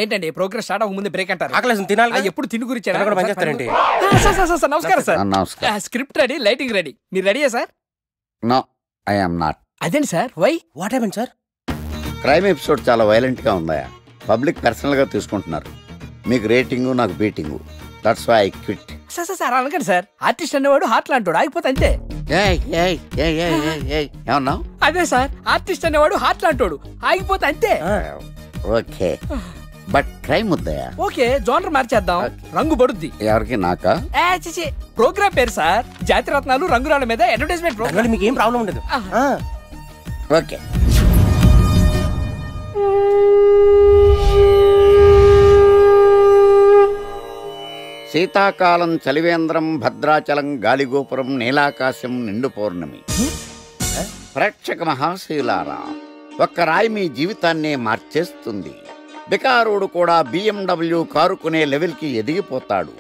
ఏంటండి progress start అవ్వక ముందు బ్రేక్ అంటారు? ఆకలేసం తినాలి. ఎప్పుడు తిని గురించి నమస్కారం sir. Script ready, lighting ready. మీరు రెడీయా sir? No, I am not. అదేంటి sir? Why? What happened sir? Crime episode చాలా వైలెంట్ గా ఉందా? పబ్లిక్ పర్సనల్ గా తీసుకుంటున్నారు. మీకు రేటింగ్, నాకు beating. That's why I quit. Sir అనకండి సార్. ఆర్టిస్ట్ అనేవాడు హార్ట్ లాంటోడు, ఆగిపోతే అంతే. ఏమన్నావు? అదే సార్, ఆర్టిస్ట్ అనేవాడు హార్ట్ లాంటోడు, ఆగిపోతే అంతే. ఓకే, బట్ క్రైమ్ వద్దయా? ఓకే, జోనర్ మార్చేద్దాం. రంగు పడుద్ది. ఎవరికి? నాకా? ప్రోగ్రామ్ పేరు సార్ జాతిరత్నాలు రంగురాల మీద అడ్వర్టైజ్మెంట్ ప్రోగ్రామ్. మీకు ఏం ప్రాబ్లం ఉండదు. ఓకే. శీతాకాలం చలివేంద్రం, భద్రాచలం గాలిగోపురం, నీలాకాశం, నిండు పౌర్ణమి. ప్రేక్షక మహాశీలారా, ఒక్క రాయి మీ జీవితాన్నే మార్చేస్తుంది. బికారుడు కూడా BMW కారు కొనే లెవెల్కి ఎదిగిపోతాడు.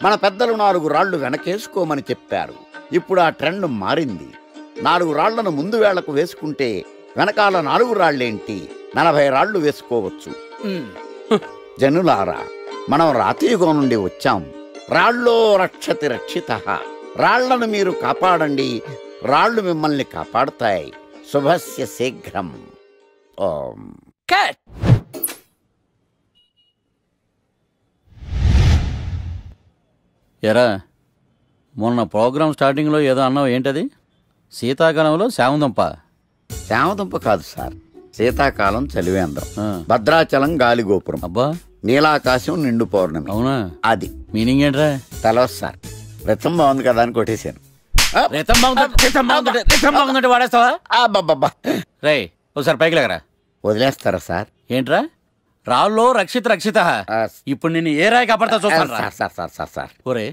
మన పెద్దలు 4 రాళ్లు వెనకేసుకోమని చెప్పారు. ఇప్పుడు ఆ ట్రెండ్ మారింది. 4 రాళ్లను ముందు వేళ్లకు వేసుకుంటే వెనకాల 4 రాళ్లేంటి 40 రాళ్లు వేసుకోవచ్చు. జనులారా, మనం రాతియుగం నుండి వచ్చాం. రాళ్ళో రక్షతి రక్షితః. రాళ్లను మీరు కాపాడండి, రాళ్లు మిమ్మల్ని కాపాడుతాయి. శుభస్య శీఘ్రం. ఓం. కట్. ఎరా, మొన్న ప్రోగ్రామ్ స్టార్టింగ్లో ఏదో అన్నావు, ఏంటది? శీతాకాలంలో శామదుంప. శామదుంప కాదు సార్, శీతాకాలం చలివేంద్రం, భద్రాచలం గాలిగోపురం, అబ్బా, నీలాకాశం, నిండు పౌర్ణమి. అవునా? అది మీనింగ్ ఏంట్రా? తెలవదు సార్. రతం బాగుంది కదా అని కొట్టేశాను. వాడేస్తావా? రే, ఒకసారి పైకి లేకరా. వదిలేస్తారా సార్? ఏంట్రా? రాళ్ళో రక్షిత. ఇప్పుడు నిన్ను ఏ రాయి కాపాడతా చూస్తాను. సార్ ఒరే,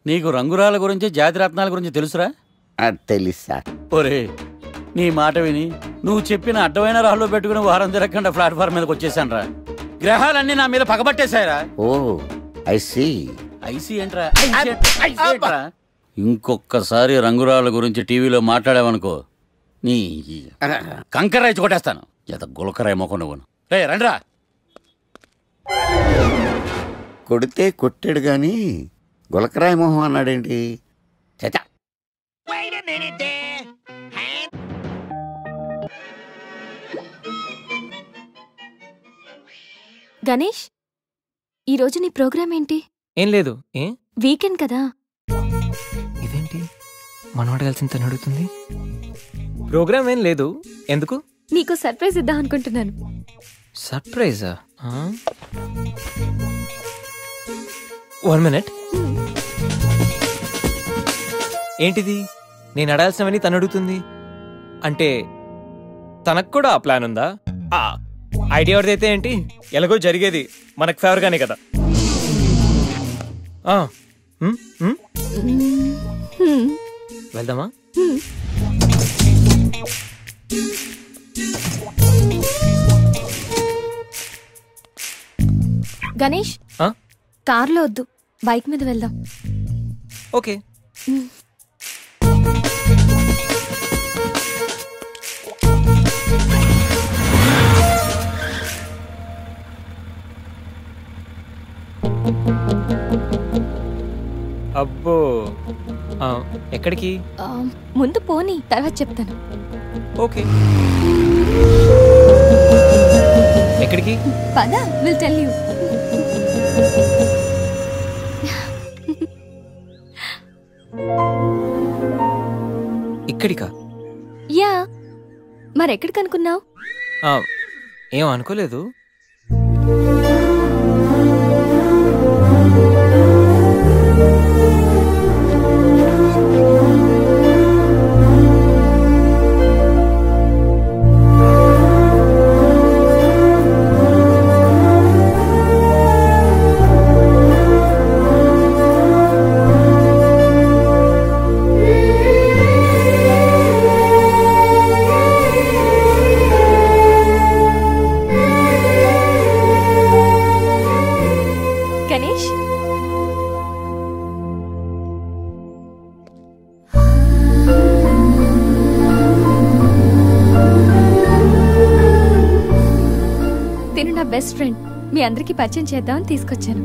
నీకు రంగురాల గురించి, జాతిరత్నాల గురించి తెలుసురా? తెలీదు సార్. ఒరే, నీ మాట విని నువ్వు చెప్పిన అడ్డమైన రాళ్ళు పెట్టుకుని వారం తిరగకుండా ప్లాట్ఫామ్ మీదకి వచ్చేసాను రా. గ్రహాలన్నీ నా మీద పగబట్టేశాయరా. ఓ, ఐసీ ఏంట్రా? ఇంకొకసారి రంగురాళ్ళ గురించి టీవీలో మాట్లాడావనుకో, నీ కంకర్రాయి కొట్టేస్తాను. గులకరాయి మొక్క నువ్వు. రే రండ్రా. కొడితే కొట్టాడు గాని గులకరాయి మొహం అన్నాడేంటి? చచా. గణేష్, ఈరోజు నీ ప్రోగ్రామ్ ఏంటి? ఏం లేదు. వీకెండ్ కదా. ఇదేంటి మనవాడు కలిసి తను అడుగుతుంది? ప్రోగ్రామ్ ఏం లేదు. ఎందుకు? నీకు సర్ప్రైజ్ ఇద్దాం అనుకుంటున్నాను. సర్ప్రైజా? 1 minute. ఏంటిది? నేను అడాల్సినవని తను అడుగుతుంది అంటే తనకు కూడా ఆ ప్లాన్ ఉందా? ఐడియా ఎవరిదైతే ఏంటి, ఎలాగో జరిగేది మనకు ఫేవర్ గానే కదా. వెళ్దామా? గణేష్, కార్లో వద్దు, బైక్ మీద వెళ్దాం. ఓకే. అబ్బో, ఎక్కడికి? ముందు పోనీ, తర్వాత చెప్తాను. ఓకే. ఎక్కడికి? పద, విల్ టెల్ యూ. ఇక్కడికా? యా, మరెక్కడికి అనుకున్నావు? ఏం అనుకోలేదు. Best friend. మీ అందరికి పరిచయం చేద్దామని తీసుకొచ్చాను.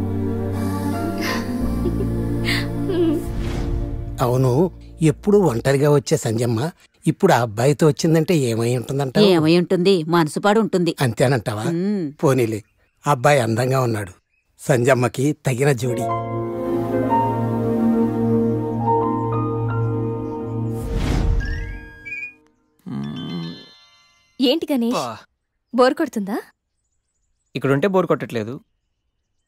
అవును, ఎప్పుడు ఒంటరిగా వచ్చే సంజమ్మ ఇప్పుడు ఆ అబ్బాయితో వచ్చిందంటే ఏమై ఉంటుందంట? ఏమై ఉంటుంది, మనసుపాడు ఉంటుంది. అంతేనంటావా? పోనీలే, అబ్బాయి అందంగా ఉన్నాడు, సంజమ్మకి తగిన జోడి. ఏంటి గణేష్, బోర్ కొడుతుందా? ఇక్కడ ఉంటే బోర్ కొట్టట్లేదు,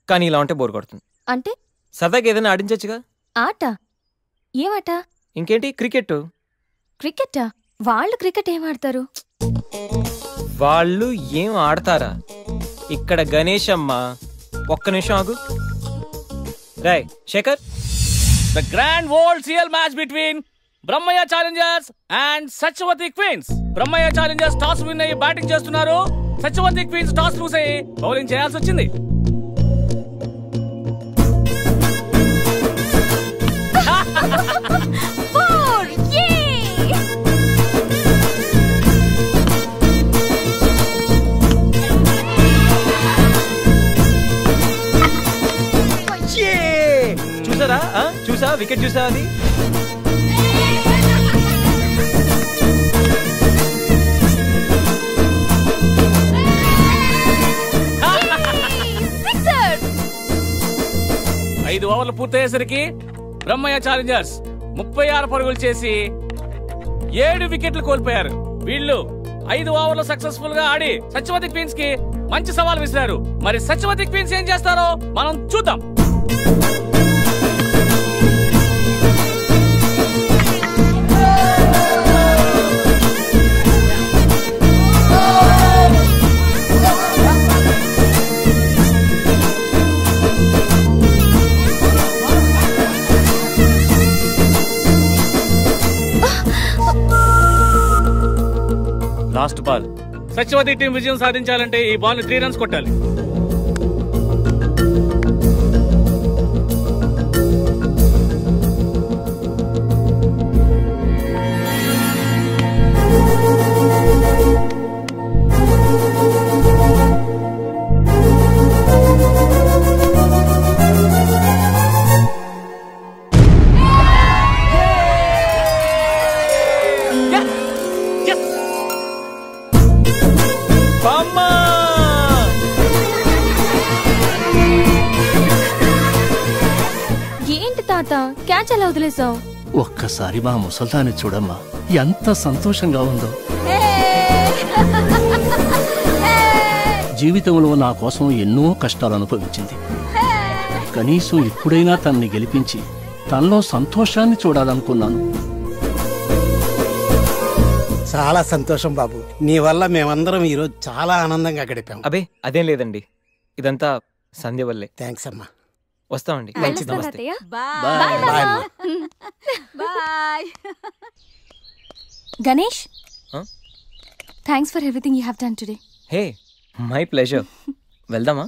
కానీ ఇలా ఉంటే బోర్ కొడుతుంది. అంటే సరదాగా ఏదైనా ఆడించచ్చుగా. ఆట? ఏమాట? ఇంకేంటి, క్రికెట్. క్రికెటా? వాళ్ళు క్రికెట్ ఏం ఆడతారు? వాళ్ళు ఏం ఆడతారా? ఇక్కడ గణేష్ అమ్మ, ఒక్క నిమిషం ఆగు. Rai Shekhar, the grand world CL match between Brahmaiah challengers and Satyavathi queens. Brahmaiah challengers toss win అయ్యి బ్యాటింగ్ చేస్తున్నారు. సత్యవతి క్వీన్స్ టాస్ లూస్ అయ్యి బౌలింగ్ చేయాల్సి వచ్చింది. చూసారా? చూసా, వికెట్ చూసా అది. ఐదు ఓవర్లు పూర్తయ్యేసరికి బ్రహ్మయ్య ఛాలెంజర్స్ 36 పరుగులు చేసి 7 వికెట్లు కోల్పోయారు. వీళ్ళు 5 ఓవర్లు సక్సెస్ఫుల్ గా ఆడి సత్యవతి క్వీన్స్ కి మంచి సవాల్ విసిరారు. మరి సత్యవతి క్వీన్స్ ఏం చేస్తారో మనం చూద్దాం. Last ball. సత్యవతి టీం విజయం సాధించాలంటే ఈ బాల్ ని 3 రన్స్ కొట్టాలి. ఏంటి తాత, క్యాచ్ ఎలా వదిలేసావు? ఒక్కసారి మా ముసల్దాన్ని చూడమ్మా, ఎంత సంతోషంగా ఉందో. జీవితంలో నా కోసం ఎన్నో కష్టాలు అనుభవించింది. కనీసం ఇప్పుడైనా తనని గెలిపించి తనలో సంతోషాన్ని చూడాలనుకున్నాను. చాలా సంతోషం బాబు, నీ వల్ల మేమందరం ఈరోజు చాలా ఆనందంగా గడిపాం. అబే అదేం లేదండి, ఇదంతా సంధ్య వల్లే. థ్యాంక్స్ అమ్మా. వస్తామండి. నమస్తే. Ganesh, thanks for everything you have done today. Hey, my pleasure. వెళ్దామా?